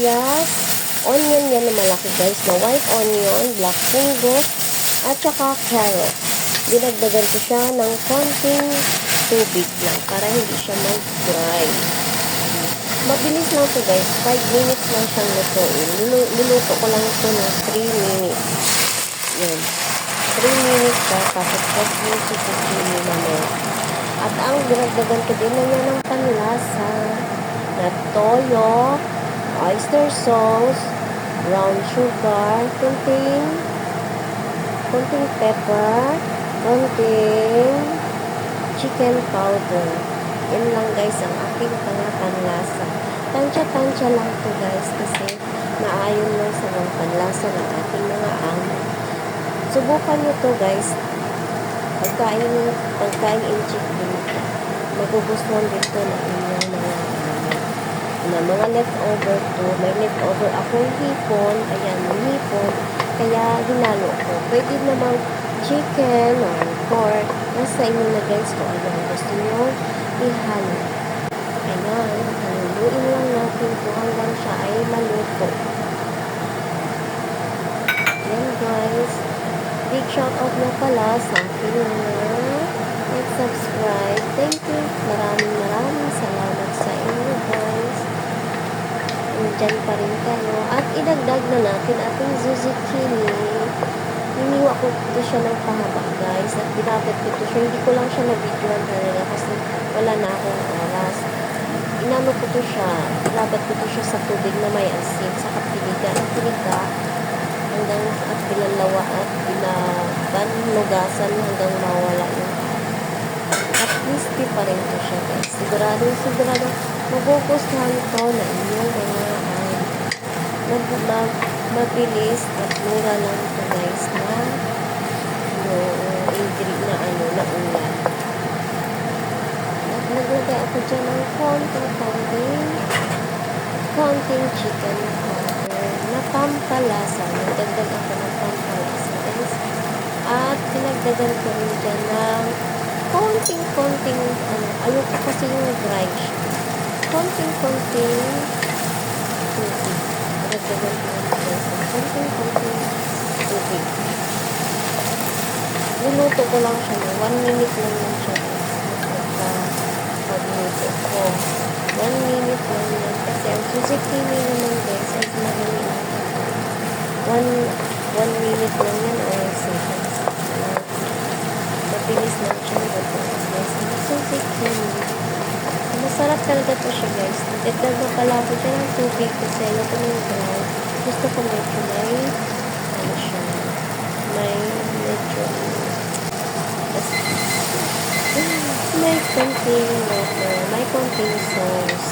sibuyas, onion yan na malaki guys, na white onion, black fungus, at saka carrot. Dinagdagan ko siya ng konting tubig lang para hindi siya mag-dry. Mabilis lang to guys, 5 minutes lang siyang lutuin. Niluto ko lang ito ng 3 minutes. Yan. 3 minutes pa, tapos plus yung zucchini naman. At ang dinagdagan ko din na yan ng panlasa na toyo, oyster sauce, brown sugar, konting pepper, konting chicken powder. Yan lang guys ang aking panlasa. Tansya-tansya lang to guys kasi naayon lang sa mga panlasa ng ating mga amo. Subukan nyo to guys. Pagkain in chicken, magugustuhan din to ng inyong mga na mga leftover to. May leftover akong hipon. Ayan, may hipon. Kaya hinalo ko. Pwede namang chicken or pork. Nasa inyo na guys kung ano ang gusto nyo ihalo. Ayan, haluin lang natin ito hanggang siya ay maluto. Ayan guys. Big shout out na pala sa akin mga nag-subscribe. Thank you. Maraming salamat sa inyo guys. Nandyan pa rin kayo. At idagdag na natin ating zucchini. Hiniwa ko ito siya ng pahaba guys. At binabad ko ito siya. Hindi ko lang siya na-videoan talaga kasi wala na akong oras. Inano ko ito siya. Binabad ko ito siya sa tubig na may asin. Sa kapiliga. At piliga hanggang at pinalawa at pinabanlugasan hanggang mawala yung at crispy pa rin ito siya guys. Sigurado magugustuhan ito na inyong mga mabilis at mura lang ito guys na na ulam. At naglagay ako dyan ng konting chicken powder na pampalasa. Nagdagdag ako ng pampalasa guys. At pinagdagan ko rin dyan ng konting ayoko kasi yung dry siya. Konting tubig. Pinagdagan ko rin guys ng konting tubig. Niluto ko lang siya. 1 minute lang yan siya guys. Pagluto ko. 1 minute lang yan. Kasi ang zucchini naman guys ay madali lang. 1 minute lang yan or seconds. Mabilis lang siya guys. Zucchini. Masarap talaga to siya guys. Nagdagdag na pala ako dyan ng tubig kasi ayoko ng dry. Gusto ko medyo may konting water, may konting sauce.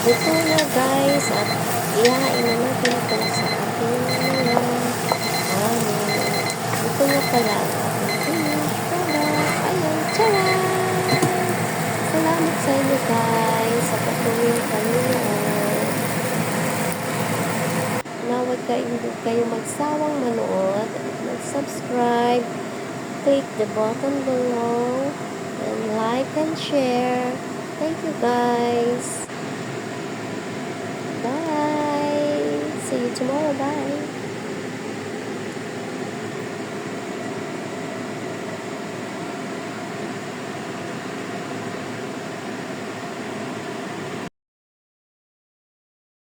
Ito na guys at ihain na natin ito sa ating mga ito na pala ang ating finished product. Ayan, tcharam! Salamat sa inyo guys sa patuloy panonood. Nawag kayo magsawang manood at mag-subscribe. Click the button below and like and share. Thank you guys. Bye. See you tomorrow. Bye.